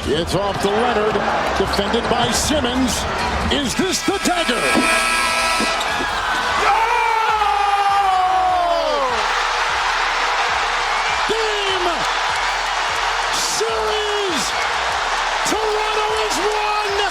It's off to Leonard, defended by Simmons. Is this the dagger? Game! Series! Toronto has won!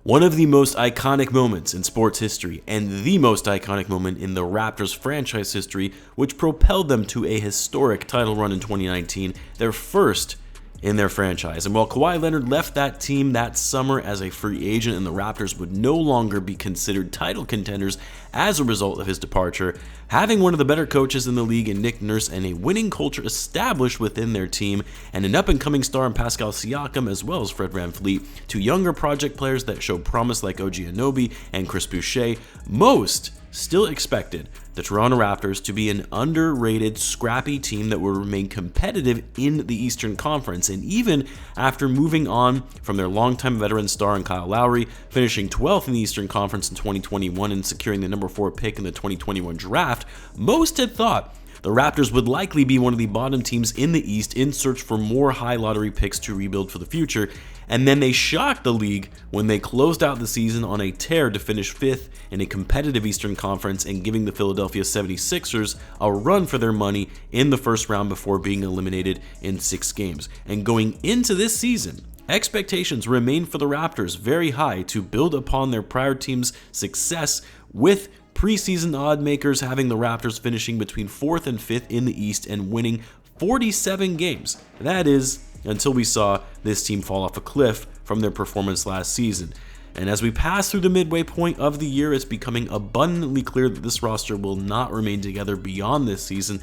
One of the most iconic moments in sports history, and the most iconic moment in the Raptors franchise history, which propelled them to a historic title run in 2019, their first in their franchise. And while Kawhi Leonard left that team that summer as a free agent and the Raptors would no longer be considered title contenders as a result of his departure, having one of the better coaches in the league in Nick Nurse and a winning culture established within their team, and an up-and-coming star in Pascal Siakam as well as Fred VanVleet, two younger project players that show promise like OG Anunoby and Chris Boucher, most still expected the Toronto Raptors to be an underrated, scrappy team that will remain competitive in the Eastern Conference. And even after moving on from their longtime veteran star in Kyle Lowry, finishing 12th in the Eastern Conference in 2021 and securing the number 4 pick in the 2021 draft, most had thought the Raptors would likely be one of the bottom teams in the East in search for more high lottery picks to rebuild for the future. And then they shocked the league when they closed out the season on a tear to finish 5th in a competitive Eastern Conference and giving the Philadelphia 76ers a run for their money in the first round before being eliminated in 6 games. And going into this season, expectations remain for the Raptors very high to build upon their prior team's success, with preseason odd makers having the Raptors finishing between 4th and 5th in the East and winning 47 games. That is, until we saw this team fall off a cliff from their performance last season. And as we pass through the midway point of the year, it's becoming abundantly clear that this roster will not remain together beyond this season,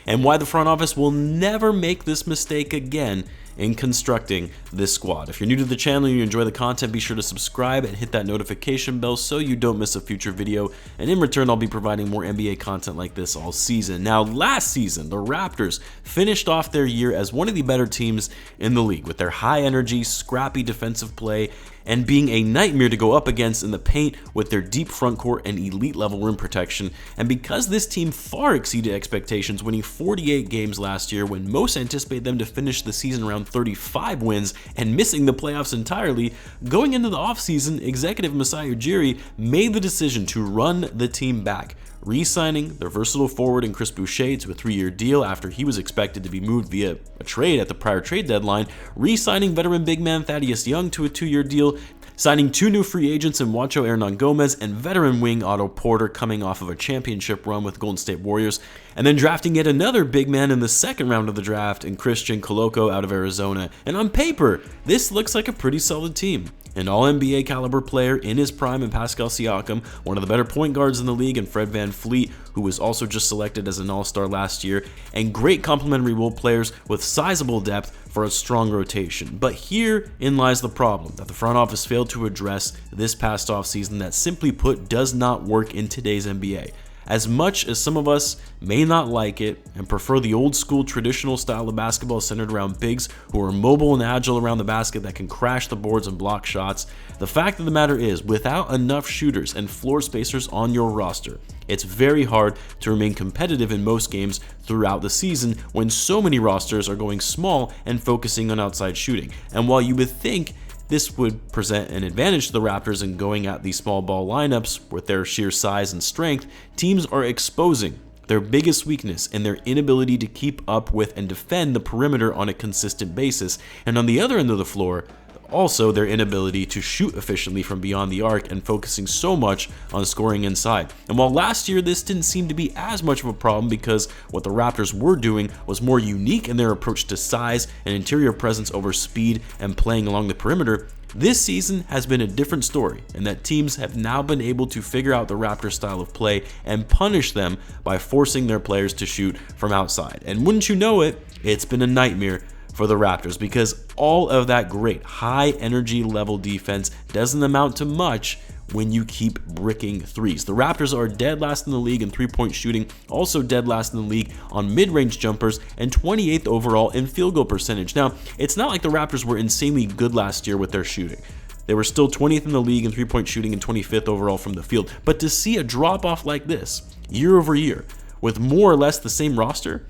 and why the front office will never make this mistake again in constructing this squad. If you're new to the channel and you enjoy the content, be sure to subscribe and hit that notification bell so you don't miss a future video. And in return, I'll be providing more NBA content like this all season. Now, last season, the Raptors finished off their year as one of the better teams in the league with their high energy, scrappy defensive play, and being a nightmare to go up against in the paint with their deep front court and elite level rim protection. And because this team far exceeded expectations, winning 48 games last year when most anticipated them to finish the season around 35 wins and missing the playoffs entirely, going into the offseason, executive Masai Ujiri made the decision to run the team back, re-signing their versatile forward in Chris Boucher to a 3-year deal after he was expected to be moved via a trade at the prior trade deadline, re-signing veteran big man Thaddeus Young to a 2-year deal, signing 2 new free agents in Juancho Hernan-Gomez and veteran wing Otto Porter coming off of a championship run with Golden State Warriors, and then drafting yet another big man in the second round of the draft in Christian Coloco out of Arizona. And on paper, this looks like a pretty solid team. An all-NBA caliber player in his prime in Pascal Siakam, one of the better point guards in the league in Fred VanVleet, who was also just selected as an all-star last year, and great complementary role players with sizable depth for a strong rotation. But herein lies the problem that the front office failed to address this past offseason that, simply put, does not work in today's NBA. As much as some of us may not like it and prefer the old school traditional style of basketball centered around bigs who are mobile and agile around the basket that can crash the boards and block shots, the fact of the matter is, without enough shooters and floor spacers on your roster, it's very hard to remain competitive in most games throughout the season when so many rosters are going small and focusing on outside shooting. And while you would think this would present an advantage to the Raptors in going at these small ball lineups with their sheer size and strength, teams are exposing their biggest weakness in their inability to keep up with and defend the perimeter on a consistent basis, and on the other end of the floor, also their inability to shoot efficiently from beyond the arc and focusing so much on scoring inside. And while last year this didn't seem to be as much of a problem because what the Raptors were doing was more unique in their approach to size and interior presence over speed and playing along the perimeter, this season has been a different story in that teams have now been able to figure out the Raptors style of play and punish them by forcing their players to shoot from outside. And wouldn't you know it, it's been a nightmare for the Raptors because all of that great high energy level defense doesn't amount to much when you keep bricking threes. The Raptors are dead last in the league in three-point shooting, also dead last in the league on mid-range jumpers, and 28th overall in field goal percentage. Now, it's not like the Raptors were insanely good last year with their shooting. They were still 20th in the league in three-point shooting and 25th overall from the field. But to see a drop-off like this, year over year, with more or less the same roster,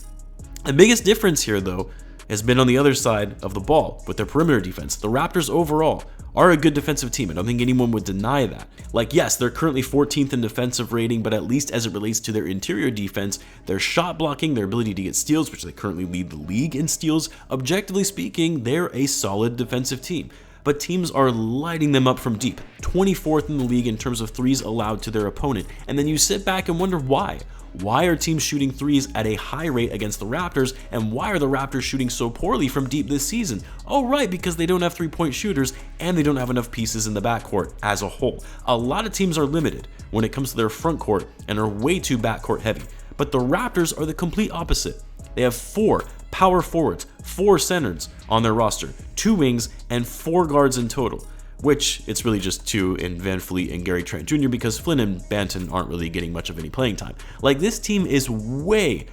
the biggest difference here, though, has been on the other side of the ball with their perimeter defense. The Raptors overall are a good defensive team. I don't think anyone would deny that. Like, yes, they're currently 14th in defensive rating, but at least as it relates to their interior defense, their shot blocking, their ability to get steals, which they currently lead the league in steals, objectively speaking, they're a solid defensive team. But teams are lighting them up from deep, 24th in the league in terms of threes allowed to their opponent. And then you sit back and wonder why. Why are teams shooting threes at a high rate against the Raptors, and why are the Raptors shooting so poorly from deep this season? Oh right, because they don't have three-point shooters and they don't have enough pieces in the backcourt as a whole. A lot of teams are limited when it comes to their front court and are way too backcourt heavy. But the Raptors are the complete opposite. They have 4 power forwards, 4 centers on their roster, 2 wings, and 4 guards in total. Which it's really just 2 in Van Fleet and Gary Trent Jr. because Flynn and Banton aren't really getting much of any playing time. Like, this team is way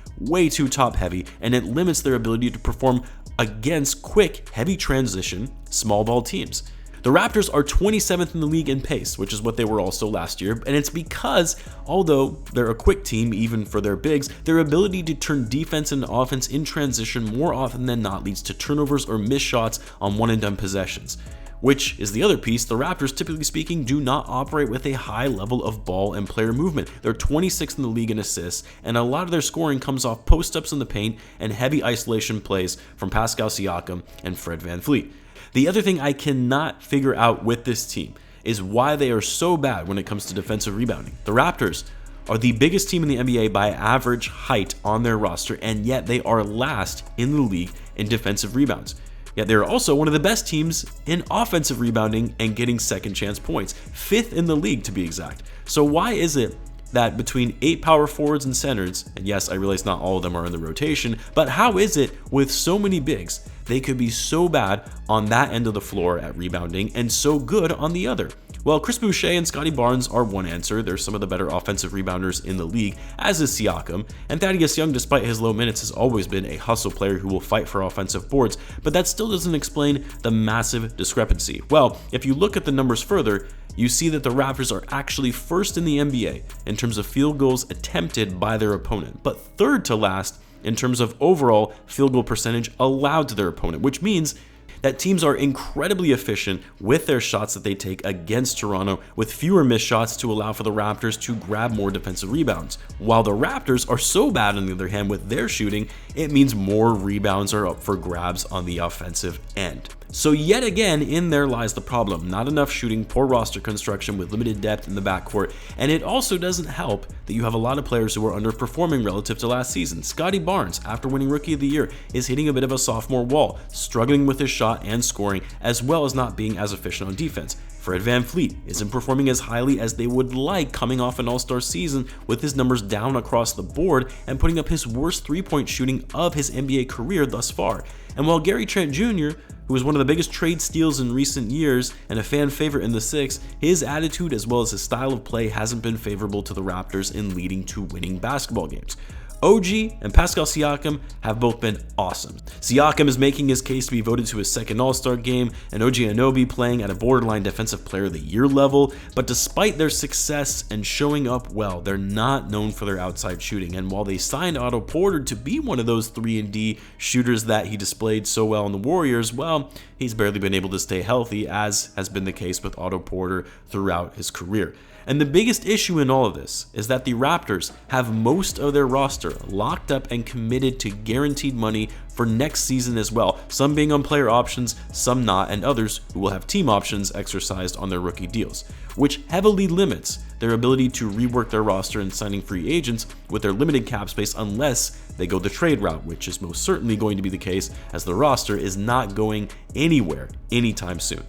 too top heavy, and it limits their ability to perform against quick, heavy transition, small ball teams. The Raptors are 27th in the league in pace, which is what they were also last year, and it's because, although they're a quick team even for their bigs, their ability to turn defense into offense in transition more often than not leads to turnovers or missed shots on one-and-done possessions. Which is the other piece. The Raptors, typically speaking, do not operate with a high level of ball and player movement. They're 26th in the league in assists, and a lot of their scoring comes off post-ups in the paint and heavy isolation plays from Pascal Siakam and Fred Van Fleet. The other thing I cannot figure out with this team is why they are so bad when it comes to defensive rebounding. The Raptors are the biggest team in the NBA by average height on their roster, and yet they are last in the league in defensive rebounds. Yet they're also one of the best teams in offensive rebounding and getting second chance points, 5th in the league to be exact. So why is it that between 8 power forwards and centers, and yes, I realize not all of them are in the rotation, but how is it with so many bigs, they could be so bad on that end of the floor at rebounding and so good on the other? Well, Chris Boucher and Scotty Barnes are one answer. They're some of the better offensive rebounders in the league, as is Siakam. And Thaddeus Young, despite his low minutes, has always been a hustle player who will fight for offensive boards, but that still doesn't explain the massive discrepancy. Well, if you look at the numbers further, you see that the Raptors are actually first in the NBA in terms of field goals attempted by their opponent, but third to last in terms of overall field goal percentage allowed to their opponent, which means that teams are incredibly efficient with their shots that they take against Toronto, with fewer missed shots to allow for the Raptors to grab more defensive rebounds. While the Raptors are so bad on the other hand with their shooting, it means more rebounds are up for grabs on the offensive end. So yet again, in there lies the problem. Not enough shooting, poor roster construction with limited depth in the backcourt, and it also doesn't help that you have a lot of players who are underperforming relative to last season. Scotty Barnes, after winning Rookie of the Year, is hitting a bit of a sophomore wall, struggling with his shot and scoring, as well as not being as efficient on defense. Fred Van Fleet isn't performing as highly as they would like coming off an all-star season, with his numbers down across the board and putting up his worst three-point shooting of his NBA career thus far. And while Gary Trent Jr., who was one of the biggest trade steals in recent years and a fan favorite in the Six, his attitude as well as his style of play hasn't been favorable to the Raptors in leading to winning basketball games. OG and Pascal Siakam have both been awesome. Siakam is making his case to be voted to his second All-Star game, and OG Anunoby playing at a borderline Defensive Player of the Year level, but despite their success and showing up well, they're not known for their outside shooting, and while they signed Otto Porter to be one of those 3-and-D shooters that he displayed so well in the Warriors, well, he's barely been able to stay healthy, as has been the case with Otto Porter throughout his career. And the biggest issue in all of this is that the Raptors have most of their roster locked up and committed to guaranteed money for next season as well, some being on player options, some not, and others who will have team options exercised on their rookie deals, which heavily limits their ability to rework their roster and signing free agents with their limited cap space unless they go the trade route, which is most certainly going to be the case as the roster is not going anywhere anytime soon.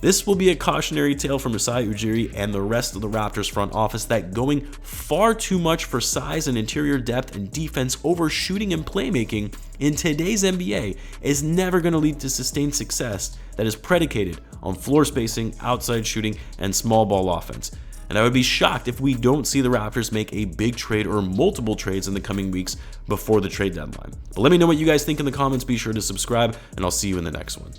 This will be a cautionary tale from Masai Ujiri and the rest of the Raptors front office that going far too much for size and interior depth and defense over shooting and playmaking in today's NBA is never going to lead to sustained success that is predicated on floor spacing, outside shooting, and small ball offense. And I would be shocked if we don't see the Raptors make a big trade or multiple trades in the coming weeks before the trade deadline. But let me know what you guys think in the comments. Be sure to subscribe, and I'll see you in the next one.